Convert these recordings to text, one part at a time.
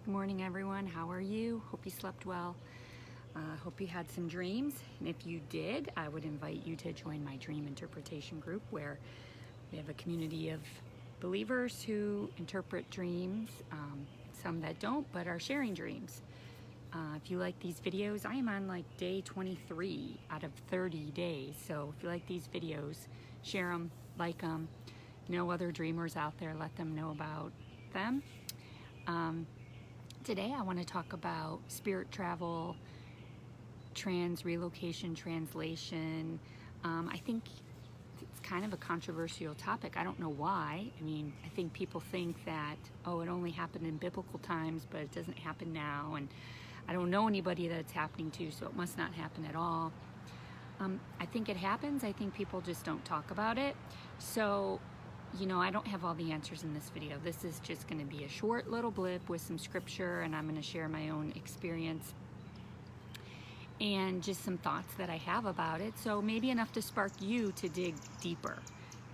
Good morning, everyone. How are you? Hope you slept well. Hope you had some dreams. And if you did, I would invite you to join my dream interpretation group, where we have a community of believers who interpret dreams, some that don't, but are sharing dreams. If you like these videos, I am on like day 23 out of 30 days. So if you like these videos, share them, like them. Know other dreamers out there, let them know about them. Today I want to talk about spirit travel, transrelocation, translation. I think it's kind of a controversial topic. I don't know why. I mean, I think people think that, oh, it only happened in biblical times, but it doesn't happen now. And I don't know anybody that it's happening to, so it must not happen at all. I think it happens. I think people just don't talk about it. So, you know, I don't have all the answers in this video. This is just going to be a short little blip with some scripture, and I'm going to share my own experience and just some thoughts that I have about it. So maybe enough to spark you to dig deeper,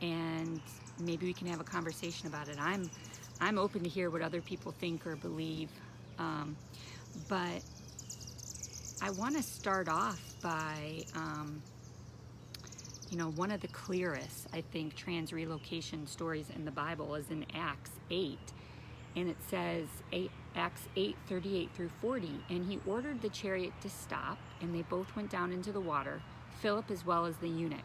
and maybe we can have a conversation about it. I'm open to hear what other people think or believe, but I want to start off by you know, one of the clearest, I think, transrelocation stories in the Bible is in Acts 8. And it says, Acts 8:38 through 40, and he ordered the chariot to stop, and they both went down into the water, Philip as well as the eunuch.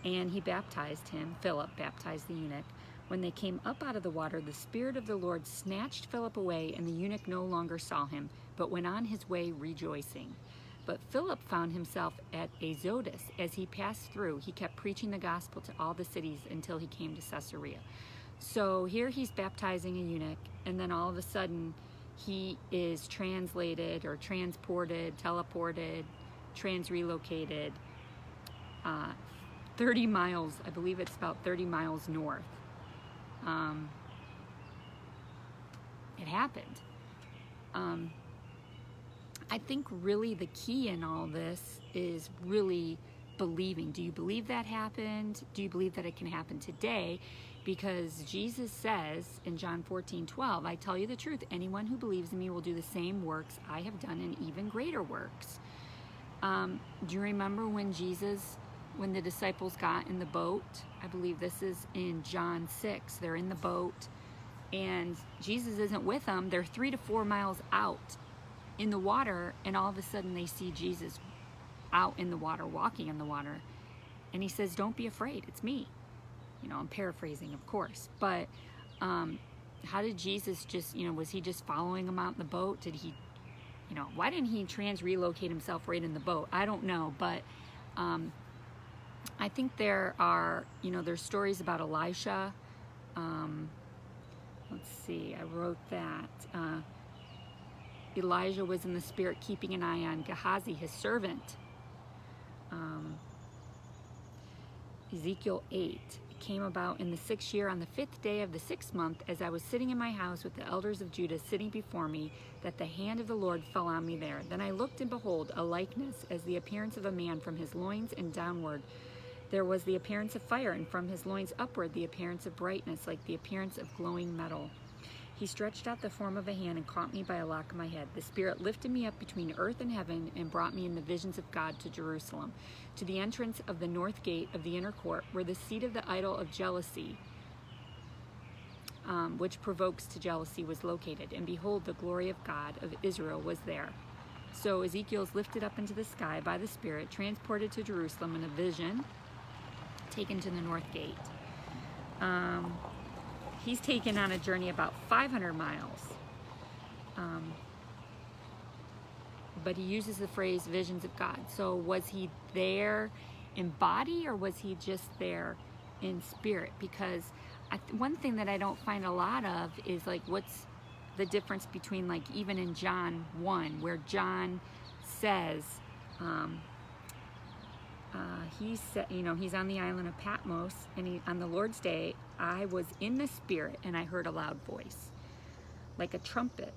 And he baptized him, Philip baptized the eunuch. When they came up out of the water, the Spirit of the Lord snatched Philip away, and the eunuch no longer saw him, but went on his way rejoicing. But Philip found himself at Azotus. As he passed through, he kept preaching the gospel to all the cities until he came to Caesarea. So here he's baptizing a eunuch, and then all of a sudden he is translated or transported, teleported, transrelocated 30 miles, I believe it's about 30 miles north. It happened. I think really the key in all this is really believing. Do you believe that happened? Do you believe that it can happen today? Because Jesus says in John 14:12, I tell you the truth, anyone who believes in me will do the same works I have done and even greater works. Do you remember when the disciples got in the boat? I believe this is in John 6. They're in the boat and Jesus isn't with them. They're 3 to 4 miles out in the water, and all of a sudden they see Jesus out in the water, walking in the water, and he says, don't be afraid, it's me. You know, I'm paraphrasing, of course, but how did Jesus just, you know, was he just following them out in the boat? Did he, you know, why didn't he relocate himself right in the boat? I don't know, but I think there are, you know, there's stories about Elisha. Let's see, I wrote that. Elijah was in the spirit keeping an eye on Gehazi, his servant. Ezekiel 8. It came about in the 6th year on the 5th day of the 6th month, as I was sitting in my house with the elders of Judah sitting before me, that the hand of the Lord fell on me there. Then I looked, and behold, a likeness as the appearance of a man from his loins and downward. There was the appearance of fire, and from his loins upward the appearance of brightness, like the appearance of glowing metal. He stretched out the form of a hand and caught me by a lock of my head. The Spirit lifted me up between earth and heaven and brought me in the visions of God to Jerusalem, to the entrance of the north gate of the inner court, where the seat of the idol of jealousy, which provokes to jealousy, was located. And behold, the glory of God of Israel was there. So Ezekiel is lifted up into the sky by the Spirit, transported to Jerusalem in a vision, taken to the north gate. He's taken on a journey about 500 miles. But he uses the phrase visions of God. So was he there in body, or was he just there in spirit? Because one thing that I don't find a lot of is like, what's the difference between, like, even in John 1, where John says, he said, you know, he's on the island of Patmos, and on the Lord's day, I was in the spirit, and I heard a loud voice, like a trumpet,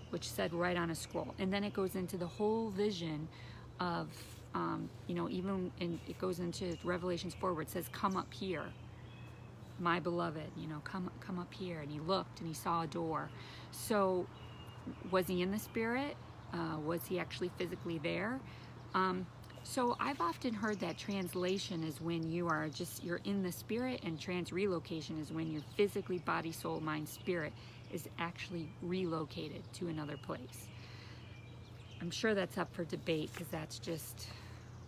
which said, write on a scroll. And then it goes into the whole vision of, you know, even, and it goes into Revelations 4, where it says, come up here, my beloved, you know, come up here. And he looked and he saw a door. So Was he in the spirit? Was he actually physically there? So I've often heard that translation is when you're in the spirit, and transrelocation is when you're physically, body, soul, mind, spirit is actually relocated to another place. I'm sure that's up for debate because that's just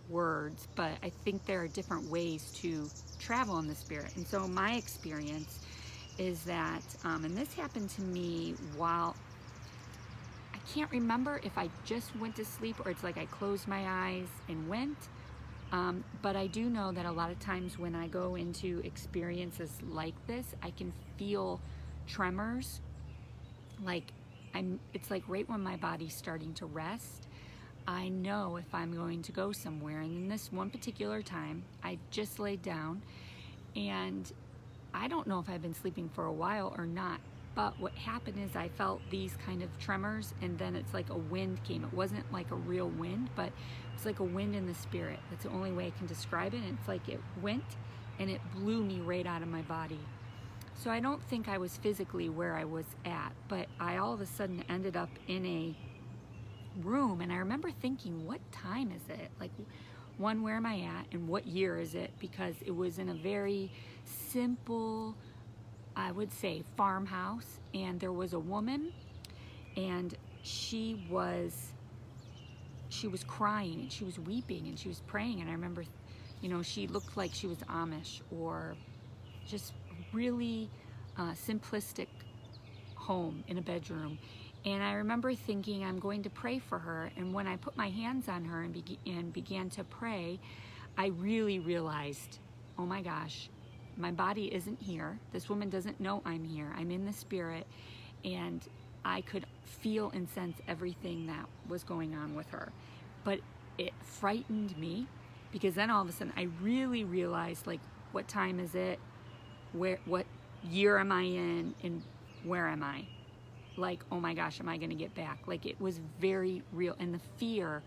words, but I think there are different ways to travel in the spirit. And so my experience is that, and this happened to me while, I can't remember if I just went to sleep or it's like I closed my eyes and went, but I do know that a lot of times when I go into experiences like this, I can feel tremors, like it's like right when my body's starting to rest, I know if I'm going to go somewhere. And in this one particular time, I just laid down, and I don't know if I've been sleeping for a while or not, but what happened is I felt these kind of tremors, and then it's like a wind came. It wasn't like a real wind, but it was like a wind in the spirit. That's the only way I can describe it. And it's like it went and it blew me right out of my body. So I don't think I was physically where I was at, but I all of a sudden ended up in a room, and I remember thinking, what time is it? Like, one, where am I at, and what year is it? Because it was in a very simple, I would say, farmhouse, and there was a woman, and she was crying, and she was weeping, and she was praying, and I remember, she looked like she was Amish, or just really simplistic home in a bedroom. And I remember thinking, I'm going to pray for her. And when I put my hands on her and began to pray, I really realized, oh my gosh, my body isn't here. This woman doesn't know I'm here. I'm in the spirit. And I could feel and sense everything that was going on with her. But it frightened me, because then all of a sudden I really realized, like, what time is it? What year am I in, and where am I? Like, oh my gosh, am I going to get back? Like, it was very real. And the fear,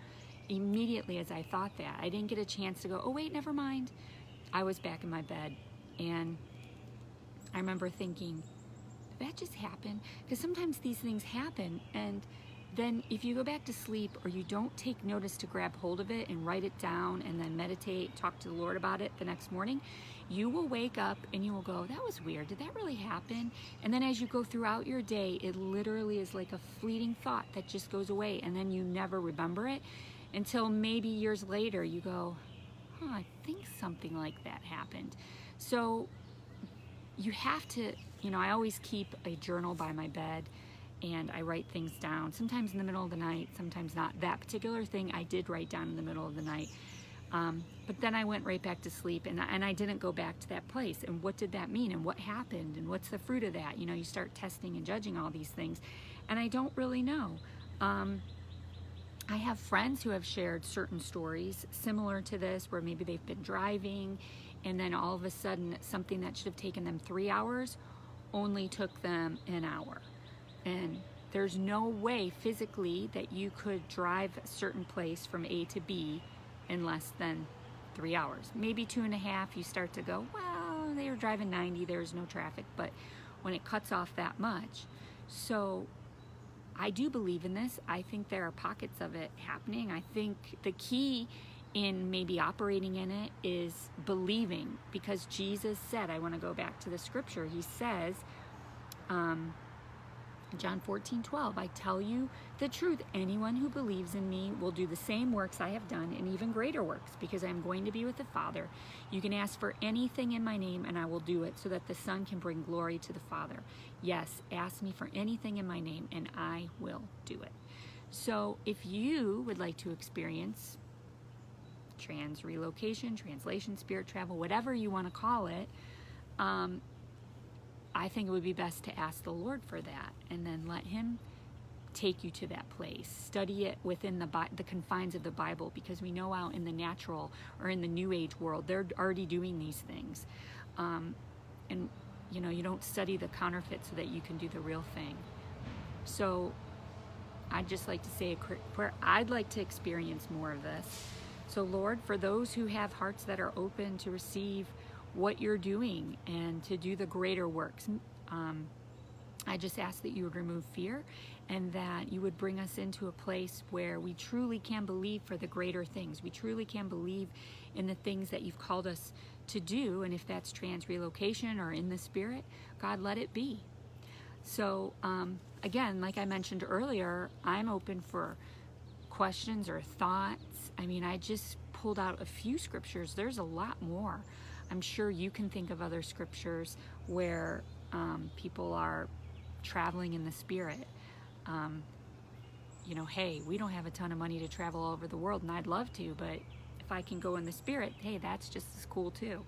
immediately as I thought that, I didn't get a chance to go, oh wait, never mind. I was back in my bed. And I remember thinking, did that just happen? Because sometimes these things happen, and then if you go back to sleep, or you don't take notice to grab hold of it and write it down and then meditate, talk to the Lord about it the next morning, you will wake up and you will go, that was weird. Did that really happen? And then as you go throughout your day, it literally is like a fleeting thought that just goes away, and then you never remember it until maybe years later you go, I think something like that happened. So you have to, I always keep a journal by my bed, and I write things down, sometimes in the middle of the night, sometimes not. That particular thing I did write down in the middle of the night. But then I went right back to sleep, and I didn't go back to that place. And what did that mean? And what happened? And what's the fruit of that? You start testing and judging all these things, and I don't really know. I have friends who have shared certain stories similar to this, where maybe they've been driving, and then all of a sudden something that should have taken them 3 hours only took them an hour. And there's no way physically that you could drive a certain place from A to B in less than 3 hours. Maybe 2.5, you start to go, well, they were driving 90, there's no traffic, but when it cuts off that much. So I do believe in this. I think there are pockets of it happening. I think the key in maybe operating in it is believing, because Jesus said, I want to go back to the scripture, he says, John 14:12, I tell you the truth, anyone who believes in me will do the same works I have done, and even greater works, because I am going to be with the Father. You can ask for anything in my name, and I will do it, so that the Son can bring glory to the Father. Yes, ask me for anything in my name, and I will do it. So if you would like to experience transrelocation, translation, spirit travel, whatever you want to call it, I think it would be best to ask the Lord for that, and then let him take you to that place. Study it within the confines of the Bible, because we know out in the natural or in the New Age world, they're already doing these things. And you don't study the counterfeit so that you can do the real thing. So I'd just like to say a quick prayer. I'd like to experience more of this. So Lord, for those who have hearts that are open to receive what you're doing and to do the greater works, I just ask that you would remove fear and that you would bring us into a place where we truly can believe for the greater things. We truly can believe in the things that you've called us to do. And if that's transrelocation or in the Spirit, God, let it be. So again, like I mentioned earlier, I'm open for questions or thoughts. I mean, I just pulled out a few scriptures. There's a lot more. I'm sure you can think of other scriptures where people are traveling in the Spirit. You know, hey, we don't have a ton of money to travel all over the world, and I'd love to, but if I can go in the Spirit, hey, that's just as cool too.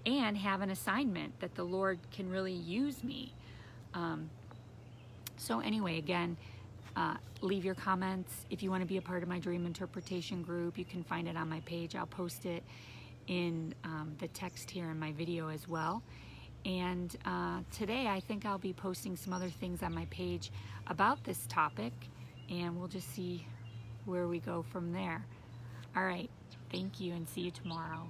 And have an assignment that the Lord can really use me. So anyway, again, leave your comments. If you want to be a part of my dream interpretation group, you can find it on my page. I'll post it in the text here in my video as well. And today I think I'll be posting some other things on my page about this topic, and we'll just see where we go from there. All right, thank you, and see you tomorrow.